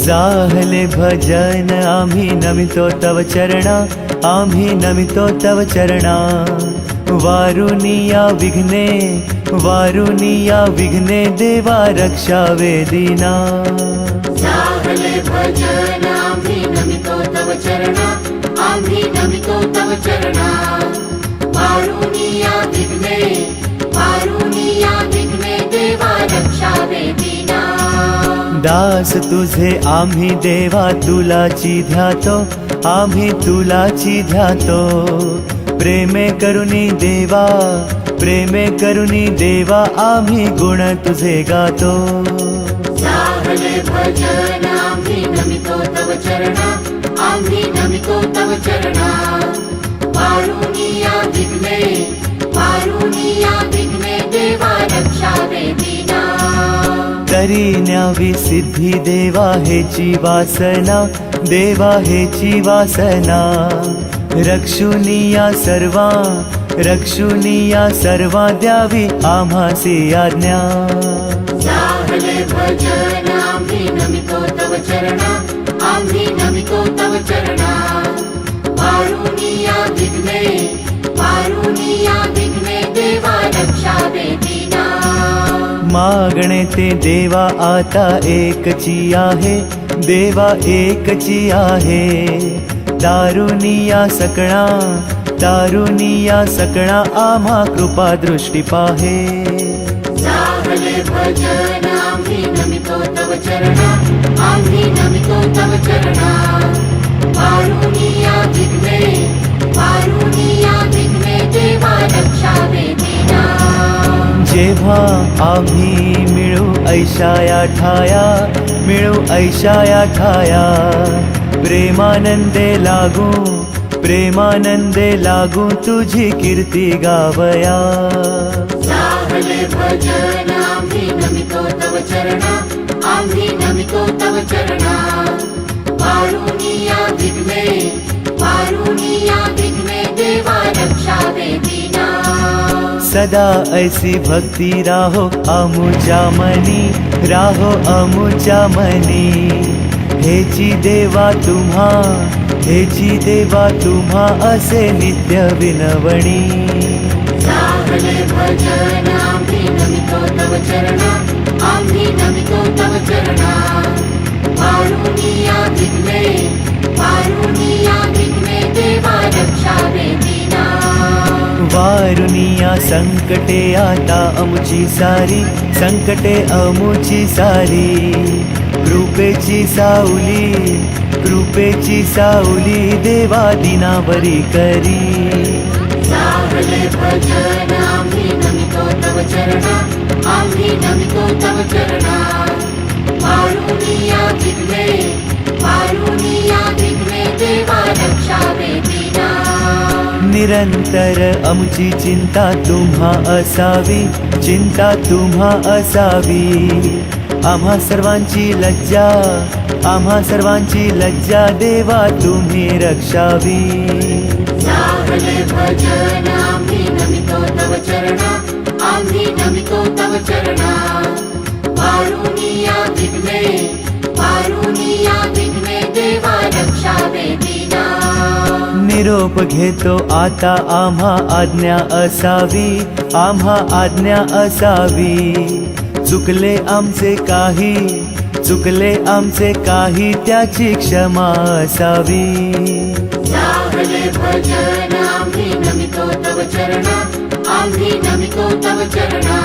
जाहले भजन आम्ही नमितो तव चरणा, आम्ही नमितो तव चरणा। वारुनिया विघ्ने, वारुनिया विघ्ने देवा रक्षावे दीना। जाहले भजन आम्ही नमितो तव चरणा, आम्ही नमितो तव चरणा। वारुनिया विघ्ने, वारुनिया विघ्ने देवा रक्षावे दीना। दास तुझे आम्ही देवा तुलाची ध्यातो, आम्ही तुलाची ध्यातो। प्रेमे करुणी देवा, प्रेमे करुणी देवा आम्ही गुण तुझे गातो। जाहले भजन आम्ही नमितो तव चरणा, आम्ही नमितो तव चरणा। वारुनिया विघ्ने, वारुनिया विघ्ने देवा रक्षावे दीना। करी न्यावी सिद्धी देवा हेची वासना, देवा हेची वासना। रक्षुनिया सर्वा, रक्षुनिया सर्वा द्यावी आम्हासी आज्ञा। जाहले भजन आम्ही नमितो तव चरणा, आम्ही नमितो तव चरणा। वारुनिया विघ्ने, वारुनिया विघ्ने देवा रक्षावे दीना। मागणे ते देवा आता एकची आहे, देवा एकची आहे। तारुनिया सकळा, तारुनिया सकळा आम्हा कृपा दृष्टी पाहे। जाहले भजन आम्ही नमितो तव चरणा, आम्ही नमितो तव चरणा। वारुनिया विघ्ने, वारुनिया विघ्ने देवा रक्षावे दीना। जेव्हा आम्ही मिळू ऐशाया ठाया, मिळू ऐशाया ठाया। प्रेमानंदे लागू, प्रेमानंदे लागू तुझी कीर्ती गावया। जाहले भजन आम्ही नमितो तव चरणा, आम्ही नमितो तव चरणा। वारुनिया विघ्ने, वारुनिया विघ्ने देवा रक्षावे दीना। सदा ऐसी भक्ती राहो अमुच्या मनी, राहो अमुच्या मनी। हेची देवा तुम्हा, हेची देवा तुम्हा असे नित्य विनवणी। जाहले भजन आम्ही नमितो तव चरणा, आम्ही नमितो तव चरणा। वारुनिया विघ्ने, वारुनिया विघ्ने देवा रक्षावे दीना। वारुनिया संकटे आता अमुची सारी, संकटे अमुची सारी। कृपेची सावली, कृपेची सावली देवा दिनावरी करी। जाहले भजन आम्ही नमितो तव चरणा, आम्ही नमितो तव चरणा। वारुनिया विघ्ने, वारुनिया विघ्ने देवा रक्षावे दीना। निरंतर अमुची चिंता तुम्हा असावी, चिंता तुम्हा असावी। आम्हा सर्वांची लज्जा, आम्हा सर्वांची लज्जा देवा तुम्ही रक्षावी। जाहले भजन आम्ही नमितो तव चरणा, आम्ही नमितो तव चरणा। वारुनिया विघ्ने, वारुनिया विघ्ने देवा रक्षावे दीना। निरोप घेतो आता आम्हा आज्ञा असावी, आम्हा आज्ञा असावी। चुकले आमचे काही, चुकले आमचे काही त्याची क्षमा असावी। जाहले भजन आम्ही नमितो तव चरणा, आम्ही नमितो तव चरणा।